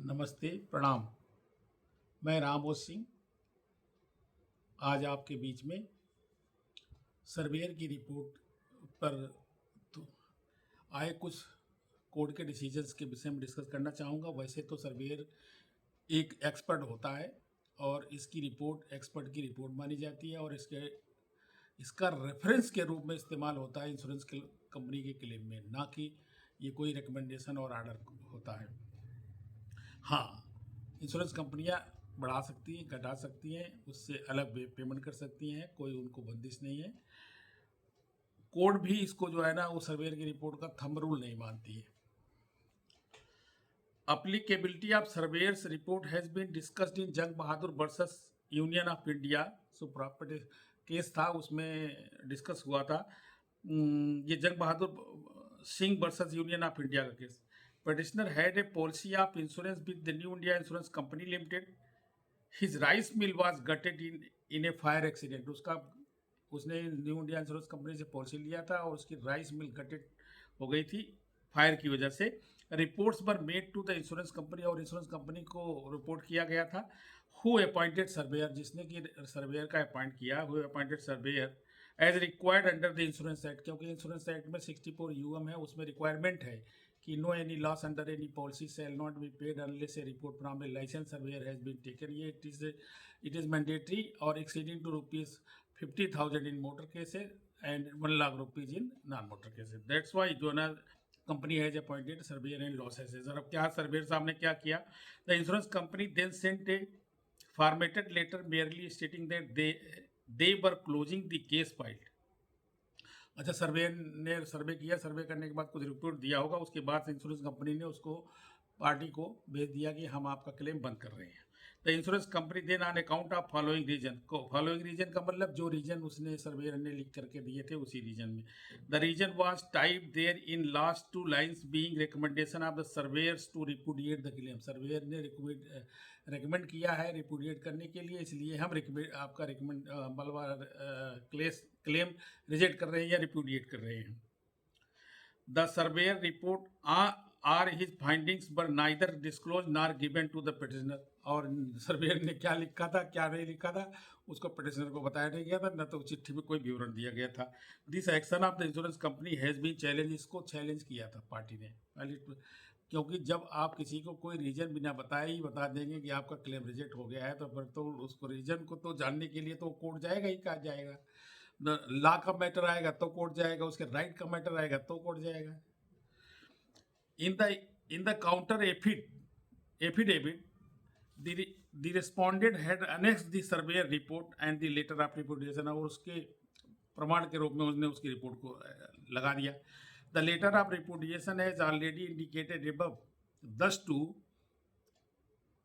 नमस्ते, प्रणाम। मैं रामबोध सिंह आज आपके बीच में सर्वेयर की रिपोर्ट पर तो आए कुछ कोर्ट के डिसीजंस के विषय में डिस्कस करना चाहूँगा। वैसे तो सर्वेयर एक एक्सपर्ट होता है और इसकी रिपोर्ट एक्सपर्ट की रिपोर्ट मानी जाती है और इसका रेफरेंस के रूप में इस्तेमाल होता है इंश्योरेंस कंपनी के क्लेम में, ना कि ये कोई रिकमेंडेशन और आर्डर होता है। हाँ, इंश्योरेंस कंपनियां बढ़ा सकती हैं, घटा सकती हैं, उससे अलग पेमेंट कर सकती हैं, कोई उनको बंदिश नहीं है। कोर्ट भी इसको जो है ना वो सर्वेयर की रिपोर्ट का थंब रूल नहीं मानती है। Applicability of surveyor's report has been discussed in Jang Bahadur versus Union of India. Supreme case था, उसमें डिस्कस हुआ था। ये Jang Bahadur Singh versus Union of India का case. Petitioner had a policy of insurance with the New India Insurance Company Limited. His rice mill was gutted in a fire accident. उसने new India insurance company से policy लिया था और उसकी rice mill gated हो गई थी fire की वजह से। Reports were made to the insurance company और इंश्योरेंस कंपनी को रिपोर्ट किया गया था। हु अपॉइंटेड सर्वेयर, जिसने कि सर्वेयर का अपॉइंट किया, who appointed surveyor as required under the insurance act, क्योंकि इंश्योरेंस एक्ट में 64 यूएम है, उसमें रिक्वायरमेंट है कि no any loss under any policy shall not be paid unless a report from a licence surveyor has been taken. ये it is mandatory और exceeding to rupees 50,000 in motor cases and 1 lakh rupees in non motor cases. That's why जो ना company has appointed surveyor and loss assessor. अब क्या surveyor साहब ने क्या किया? The insurance company then sent a formatted letter merely stating that they were closing the case filed. अच्छा, surveyor ने सर्वे किया, सर्वे करने के बाद कुछ रिपोर्ट दिया होगा, उसके बाद इंश्योरेंस कंपनी ने उसको पार्टी को भेज दिया कि हम आपका क्लेम बंद कर रहे हैं। The insurance company then on account of following reason को, फॉलोइंग रीजन का मतलब जो रीजन उसने सर्वेयर ने लिख करके दिए थे उसी रीजन में। The reason was type there in last 2 lines being recommendation of the surveyors to repudiate the claim. Surveyor ने रिकमेंड किया है रिपुडिएट करने के लिए, इसलिए हम आपका रिकमेंड मतलब क्लेम रिजेक्ट कर रहे हैं या रिपुडिएट कर रहे हैं। The surveyor report are his findings were neither disclosed nor given to the petitioner। और सर्वेयर ने क्या लिखा था क्या नहीं लिखा था उसको पिटिशनर को बताया नहीं गया था, न तो चिट्ठी में कोई विवरण दिया गया था। This action of the insurance company has been challenge, इसको चैलेंज किया था पार्टी ने पहले, क्योंकि जब आप किसी को कोई रीजन बिना बताए ही बता देंगे कि आपका क्लेम रिजेक्ट हो गया है, तो फिर तो उसको रीजन को तो जानने के लिए तो कोर्ट जाएगा ही, कहा जाएगा। लॉ का मैटर आएगा तो कोर्ट जाएगा, उसके राइट का मैटर आएगा तो कोर्ट जाएगा। In the counter affidavit, the respondent had annexed the surveyor report and the letter of repudiation, और उसके प्रमाण के रूप में उसने उसकी रिपोर्ट को लगा दिया। The letter of repudiation has already indicated above, thus to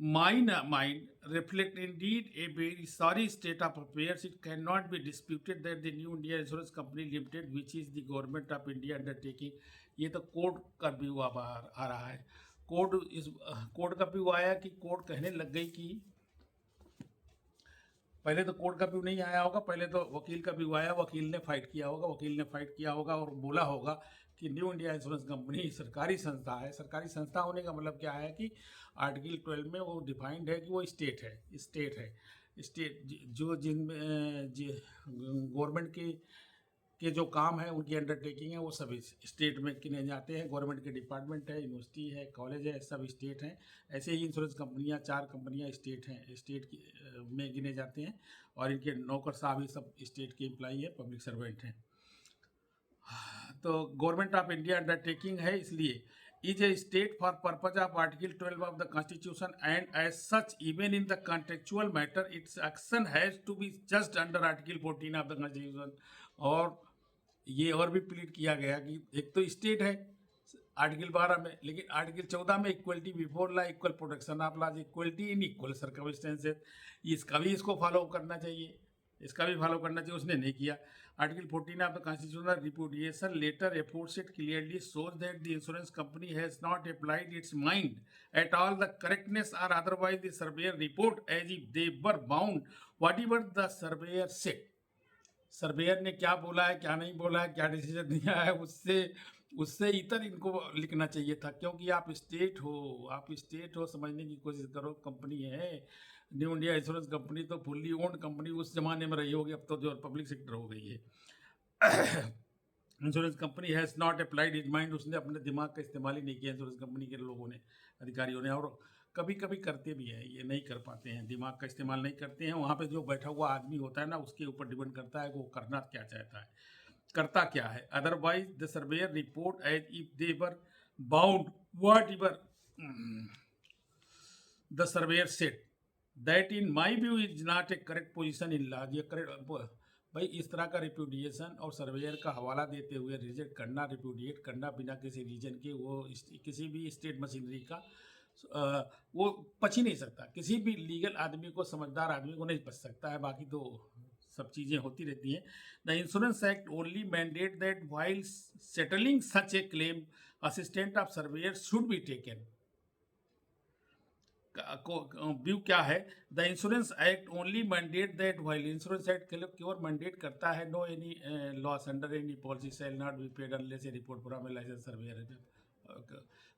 my mind reflect indeed a very sorry state of affairs. It cannot be disputed that the New India Insurance Company Limited, which is the government of India undertaking, ये तो court का view आ रहा है। Court का view आया कि court कहने लग गई कि पहले तो कोर्ट का व्यू नहीं आया होगा, पहले तो वकील का व्यू आया, वकील ने फाइट किया होगा और बोला होगा कि न्यू इंडिया इंश्योरेंस कंपनी सरकारी संस्था है। सरकारी संस्था होने का मतलब क्या है कि आर्टिकल 12 में वो डिफाइंड है कि वो स्टेट है। स्टेट जो जिनमें गवर्नमेंट के जो काम है उनकी अंडरटेकिंग है वो सभी स्टेट में गिने जाते हैं। गवर्नमेंट के डिपार्टमेंट है, यूनिवर्सिटी है, कॉलेज है, सब स्टेट हैं। ऐसे ही इंश्योरेंस कंपनियां 4 कंपनियां स्टेट हैं, स्टेट में गिने जाते हैं और इनके नौकर साहब ही सब स्टेट के एम्प्लॉई हैं, पब्लिक सर्वेंट हैं। तो गवर्नमेंट ऑफ इंडिया अंडरटेकिंग है, इसलिए is a state for purpose of article 12 of the constitution and as such even in the contractual matter its action has to be just under article 14 of the constitution. और ये और भी plead किया गया कि एक तो स्टेट है आर्टिकल 12 में, लेकिन आर्टिकल 14 में equality before law, equal protection of law, equality in equal circumstances, इसको फॉलो करना चाहिए, इसका भी फॉलो करना चाहिए, उसने नहीं किया। Article 14 of the constitutional repudiation letter aforesaid clearly shows that the insurance company has not applied its mind at all the correctness और otherwise the surveyor report as if they were bound whatever the surveyor said. Surveyor ने क्या बोला है, क्या नहीं बोला है, क्या डिसीजन दिया है, उससे उससे इतर इनको लिखना चाहिए था, क्योंकि आप स्टेट हो समझने की कोशिश करो। कंपनी है न्यू इंडिया इंश्योरेंस कंपनी, तो फुल्ली ओन्ड कंपनी उस जमाने में रही होगी, अब तो जो पब्लिक सेक्टर हो गई है। Insurance company has not applied his mind, उसने अपने दिमाग का इस्तेमाल ही नहीं किया इंश्योरेंस कंपनी के लोगों ने, अधिकारियों ने। और कभी कभी करते भी हैं, ये नहीं कर पाते हैं, दिमाग का इस्तेमाल नहीं करते हैं। वहाँ पे जो बैठा हुआ आदमी होता है ना, उसके ऊपर डिपेंड करता है कि वो करना क्या चाहता है, करता क्या है। Otherwise the surveyor report as if they were bound whatever the surveyor said that in my view is not a correct position in law. ये करेक्ट भाई, इस तरह का रिप्यूडिएशन और सर्वेयर का हवाला देते हुए रिजेक्ट करना, रिप्यूडिएट करना बिना किसी रीजन के, वो किसी भी स्टेट मशीनरी का वो पच ही नहीं सकता। किसी भी लीगल आदमी को, समझदार आदमी को नहीं पच सकता है। बाकी तो सब चीज़ें होती रहती हैं। The insurance act only mandate that while settling such a claim assistant of surveyor should be taken. View क्या है, the insurance act only mandate that while, insurance act केवल मैंडेट करता है, no any loss under any policy shall not be paid unless a report from a licence surveyor.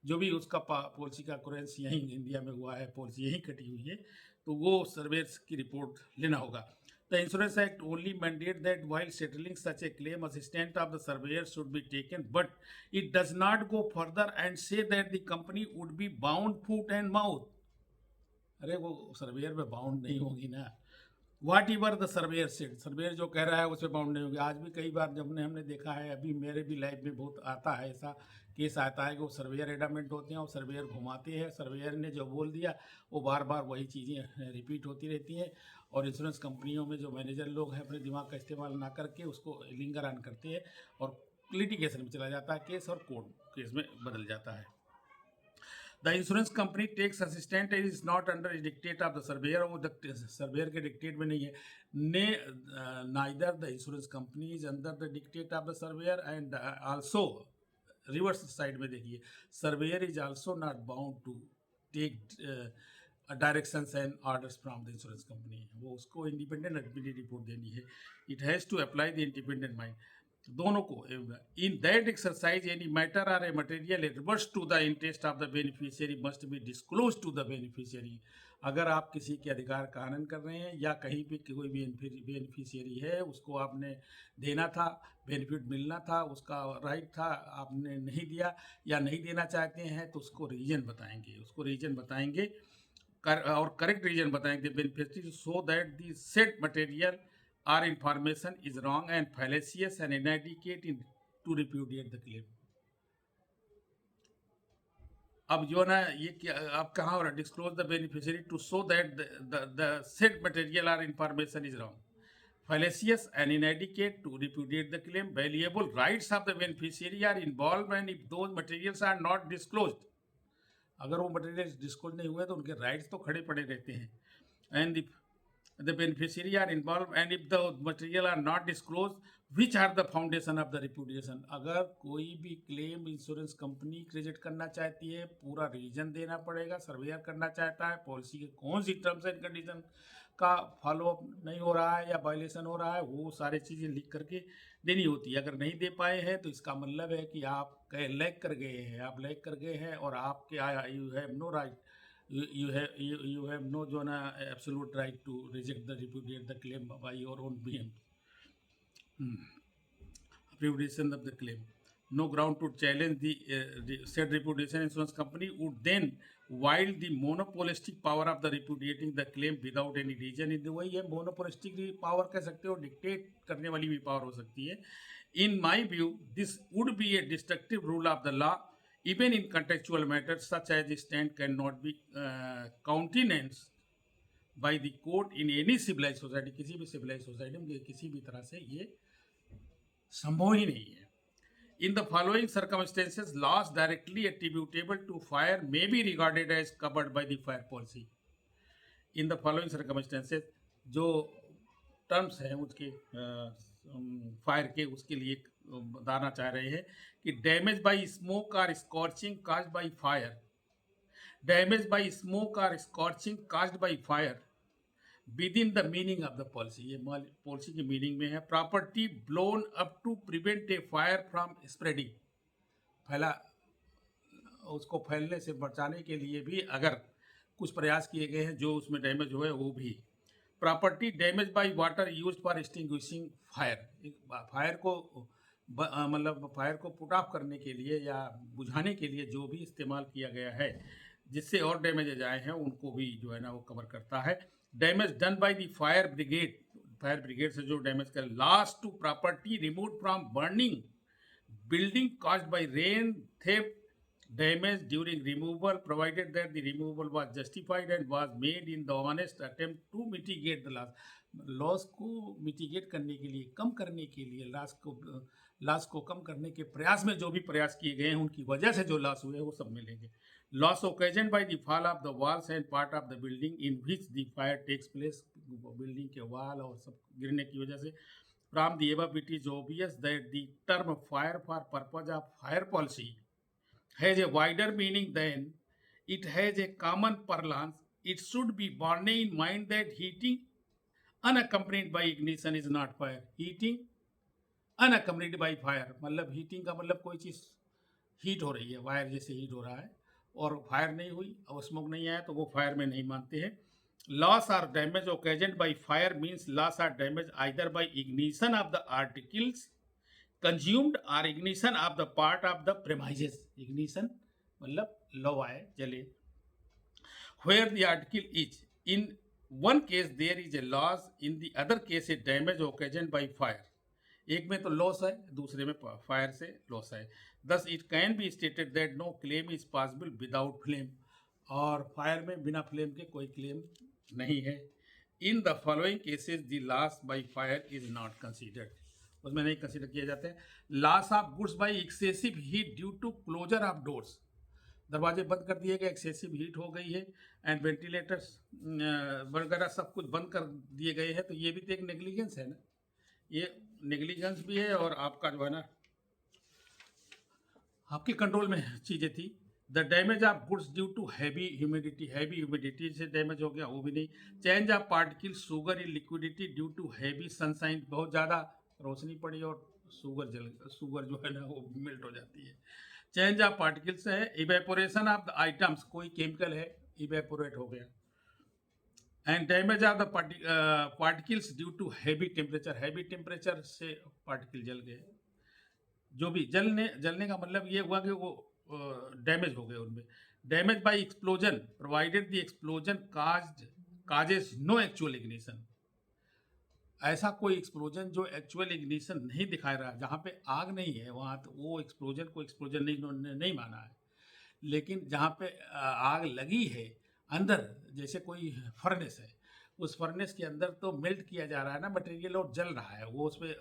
जो भी उसका policy का occurrences यहीं इंडिया में हुआ है, पॉलिसी यहीं कटी हुई है, तो वो सर्वेयर की रिपोर्ट लेना होगा। The Insurance Act only mandate that while settling such a claim, assistant of the surveyor should be taken, but it does not go further and say that the company would be bound foot and mouth. अरे वो surveyor पे bound नहीं होगी ना। Whatever the surveyor said, surveyor जो कह रहा है उस पर बाउंड नहीं होगी। आज भी कई बार जब हमने देखा है, अभी मेरे भी लाइफ में बहुत आता है ऐसा केस आता है कि वो सर्वेयर एडामेंट होते हैं और सर्वेयर घुमाते हैं। सर्वेयर ने जो बोल दिया वो बार बार वही चीज़ें रिपीट होती रहती हैं, और इंश्योरेंस कंपनियों में जो मैनेजर लोग हैं अपने दिमाग का इस्तेमाल ना करके उसको लिंगर ऑन करते हैं, और लिटिगेशन में चला जाता है केस, और कोर्ट केस में बदल जाता है। The insurance company takes assistant and is not under the dictate of the surveyor, वो सर्वेयर के डिक्टेट में नहीं है। neither the insurance company is under the dictate of the surveyor, and also reverse side में देखिए, surveyor is also not bound to take directions and orders from the insurance company. वो उसको independent एडमिटी report देनी है। It has to apply the independent mind, दोनों को। In that exercise any matter or a material adverse to the interest of the beneficiary must be disclose to the beneficiary. अगर आप किसी के अधिकार का हनन कर रहे हैं, या कहीं भी कोई भी बेनिफिशियरी है, उसको आपने देना था, बेनिफिट मिलना था, उसका राइट था, आपने नहीं दिया या नहीं देना चाहते हैं, तो उसको रीजन बताएंगे, और करेक्ट रीजन बताएंगे beneficiary, so that the said material or information is wrong and fallacious and inadequate to repudiate the claim. अब जो ना ये क्या, आप कहाँ हो रहा, disclose the beneficiary to so that the said material or information is wrong, fallacious and inadequate to repudiate the claim. Valuable rights of the beneficiary are involved, and if those materials are not disclosed, अगर वो material disclose नहीं हुए तो उनके rights तो खड़े पड़े रहते हैं। And the beneficiary are involved, and if the material are not disclosed, which are the foundation of the repudiation। अगर कोई भी क्लेम इंश्योरेंस कंपनी क्रेडिट करना चाहती है, पूरा रीजन देना पड़ेगा। सर्वेयर करना चाहता है, पॉलिसी के कौन सी टर्म्स एंड कंडीशन का फॉलोअप नहीं हो रहा है या वायलेशन हो रहा है, वो सारी चीज़ें लिख करके देनी होती है। अगर नहीं दे पाए हैं तो इसका मतलब है कि आप लैग कर गए हैं, और आपके you have no right, you have no absolute right to reject the repudiate the claim by your own being. Repudiation of the claim, no ground to challenge the said repudiation. Insurance company would then wield the monopolistic power of the repudiating the claim without any reason। वही है, monopolistic power कह सकते हो, dictate करने वाली भी power हो सकती है। In my view, this would be a destructive rule of the law, even in contextual matters such as the stand cannot be countenanced by the court in any civilized society। किसी भी civilized society में किसी भी तरह से ये संभव ही नहीं है। In the following circumstances, loss directly attributable to fire may be regarded as covered by the fire policy। In the following circumstances, जो टर्म्स हैं उसके फायर के, उसके लिए बताना चाह रहे हैं कि डैमेज बाय स्मोक और scorching caused by fire, damage by smoke और scorching caused by fire within the meaning of the policy. ये पॉलिसी की मीनिंग में है। Property blown up to prevent a fire from spreading, फैला उसको फैलने से बचाने के लिए भी अगर कुछ प्रयास किए गए हैं, जो उसमें डैमेज हुए वो भी। Property damage by water used for extinguishing fire, fire को मतलब फायर को पुट ऑफ करने के लिए या बुझाने के लिए जो भी इस्तेमाल किया गया है, जिससे और डैमेजेज आए हैं, उनको भी जो है ना वो कवर करता है। Damage done by the fire brigade से जो डैमेज कर, loss to property remove from burning building caused by rain, theft, damage during removal, provided that the removal was justified and was made in the honest attempt to mitigate the loss. Loss को mitigate करने के लिए, कम करने के लिए, loss को कम करने के प्रयास में जो भी प्रयास किए गए हैं, उनकी वजह से जो लॉस हुए हैं वो सब मिलेंगे। Loss occasion by the fall of the walls and part of the building in which the fire takes place, building के वॉल और सब गिरने की वजह से। From the above, it is obvious that the term fire for purpose of fire policy has a wider meaning than it has a common parlance. It should be borne in mind that heating unaccompanied by ignition is not fire. Heating unaccompanied by fire मतलब heating का मतलब कोई चीज़ heat हो रही है, wire जैसे heat हो रहा है और फायर नहीं हुई और स्मोक नहीं आया, तो वो फायर में नहीं मानते हैं। Loss or damage occasioned by fire means loss or damage either by ignition of the articles consumed or ignition of the part of the premises. Ignition मतलब लवा है, जले। Where the article is, in one case there is a loss, in the other case a damage occasioned by fire. एक में तो loss है, दूसरे में फायर से लॉस है। Thus it can be stated that no claim is possible without flame. और fire में बिना फ्लेम के कोई क्लेम नहीं है। In the following cases the loss by fire is not considered, उसमें नहीं कंसीडर किया जाता है। Loss of goods by excessive heat due to closure of doors, दरवाजे बंद कर दिए गए, एक्सेसिव हीट हो गई है, एंड वेंटिलेटर्स वगैरह सब कुछ बंद कर दिए गए हैं, तो ये भी तो एक नेग्लिजेंस है ना, ये नेग्लिजेंस भी है और आपका जो है ना आपके कंट्रोल में चीज़ें थी। The damage of goods due to heavy humidity से डैमेज हो गया, वो भी नहीं। Change of particle sugar in liquidity due to heavy sunshine, बहुत ज़्यादा रोशनी पड़ी और शुगर जो है ना वो मेल्ट हो जाती है। चेंज ऑफ पार्टिकल्स है। इवेपोरेशन ऑफ द आइटम्स, कोई केमिकल है इवेपोरेट हो गया। And damage of the particles due to heavy temperature से पार्टिकल जल गए। जो भी जलने का मतलब ये हुआ कि वो डैमेज हो गए उनमें। Damage by explosion provided the explosion causes no actual ignition, ऐसा कोई एक्सप्लोजन जो एक्चुअल इग्निशन नहीं दिखा रहा, जहाँ पे आग नहीं है वहाँ तो वो एक्सप्लोजन को एक्सप्लोजन नहीं माना है। लेकिन जहाँ पे आग लगी है अंदर, जैसे कोई फर्नेस है, उस फर्नेस के अंदर तो मेल्ट किया जा रहा है ना मटेरियल और जल रहा है, वो उसमें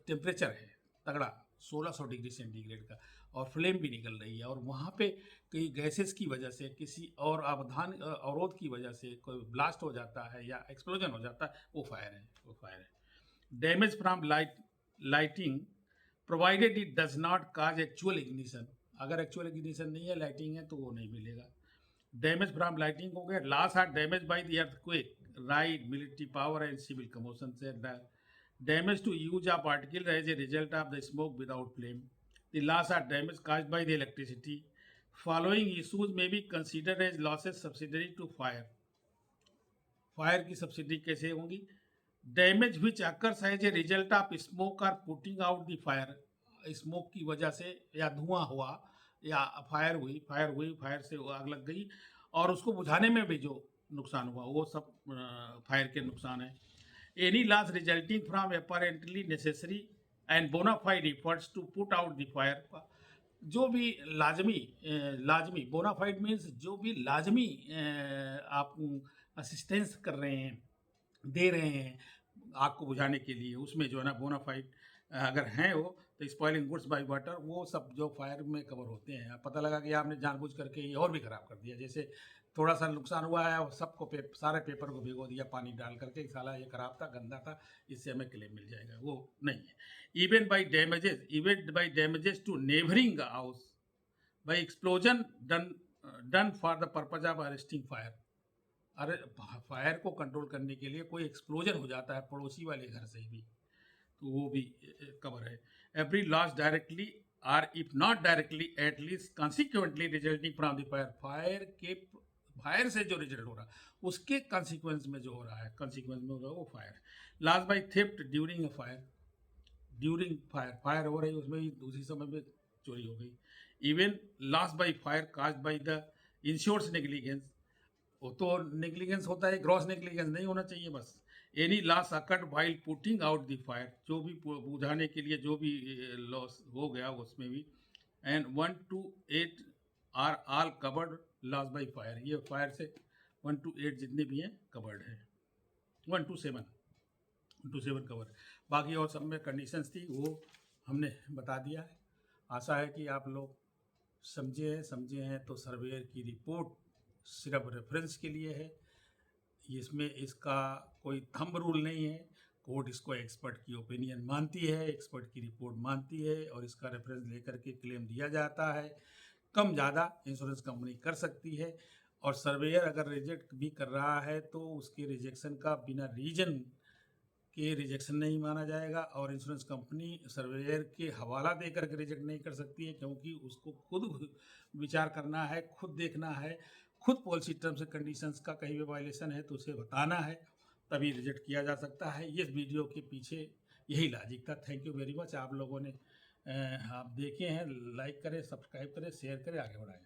टेम्परेचर है तगड़ा 1600 डिग्री सेंटीग्रेड का, और फ्लेम भी निकल रही है, और वहाँ पे कई गैसेस की वजह से, किसी और अवरोध की वजह से कोई ब्लास्ट हो जाता है या एक्सप्लोजन हो जाता है, वो फायर है। Damage from lighting provided it does not cause actual ignition, अगर एक्चुअल इग्निशन नहीं है, लाइटिंग है, तो वो नहीं मिलेगा। डैमेज फ्रॉम लाइटिंग हो गया। Loss or damage by the earthquake, riot, military power and civil commotion से। Damage to use of article as a result of the smoke without flame. The loss or damage caused by the electricity. Following issues may be considered as losses subsidiary to fire. Fire की subsidy कैसे होंगी? Damage which occurs as a result of smoke or putting out the fire, smoke की वजह से या धुआं हुआ या फायर से आग लग गई और उसको बुझाने में भी जो नुकसान हुआ, वो सब फायर के नुकसान है। Any loss resulting from apparently necessary and bona fide efforts to put out the fire, जो भी लाजमी बोनाफाइड मीन्स जो भी लाजमी आप असिस्टेंस कर रहे हैं, दे रहे हैं आग को बुझाने के लिए, उसमें जो है ना बोनाफाइड अगर हैं वो, तो स्पॉइलिंग गुड्स बाय वाटर, वो सब जो फायर में कवर होते हैं। पता लगा कि आपने जानबूझ करके ये और भी ख़राब कर दिया, जैसे थोड़ा सा नुकसान हुआ है और सबको सारे पेपर को भिगो दिया पानी डाल करके, साला ये ख़राब था, गंदा था, इससे हमें क्लेम मिल जाएगा, वो नहीं है। Even by damages to neighbouring house by explosion done for the purpose of arresting fire, अरे फायर को कंट्रोल करने के लिए कोई एक्सप्लोजन हो जाता है पड़ोसी वाले घर से भी, तो वो भी कवर है। every loss directly or if not directly at least consequently resulting from the fire से जो रिजल्ट हो रहा है उसके consequence में जो हो रहा है consequence में हो रहा है वो fire. Loss by theft during a fire, during fire हो रही उसमें भी उसी समय में चोरी हो गई. Even loss by fire caused by the insured's negligence, वो तो नेग्लिजेंस होता है, ग्रॉस नेग्लिजेंस नहीं होना चाहिए बस. Any loss occurred while putting out the fire, जो भी बुझाने के लिए जो भी लॉस हो गया उसमें भी. And 1 to 8 are all covered loss by fire, ये फायर से 1 to 8 जितने भी हैं कवर्ड है. 1 to 7 कवर. बाकी और सब में कंडीशंस थी वो हमने बता दिया है. आशा है कि आप लोग समझे हैं तो सर्वेयर की रिपोर्ट सिर्फ रेफरेंस के लिए है, इसमें इसका कोई थंब रूल नहीं है. कोर्ट इसको एक्सपर्ट की ओपिनियन मानती है, एक्सपर्ट की रिपोर्ट मानती है और इसका रेफरेंस लेकर के क्लेम दिया जाता है. कम ज़्यादा इंश्योरेंस कंपनी कर सकती है और सर्वेयर अगर रिजेक्ट भी कर रहा है तो उसके रिजेक्शन का बिना रीजन के रिजेक्शन नहीं माना जाएगा और इंश्योरेंस कंपनी सर्वेयर के हवाला देकर के रिजेक्ट नहीं कर सकती है, क्योंकि उसको खुद विचार करना है, खुद देखना है, खुद पॉलिसी टर्म्स एंड कंडीशंस का कहीं भी वायलेशन है तो उसे बताना है, तभी रिजेक्ट किया जा सकता है. इस वीडियो के पीछे यही लॉजिक था. Thank you very much. आप लोगों ने आप देखे हैं, लाइक करें, सब्सक्राइब करें, शेयर करें, आगे बढ़ाएं.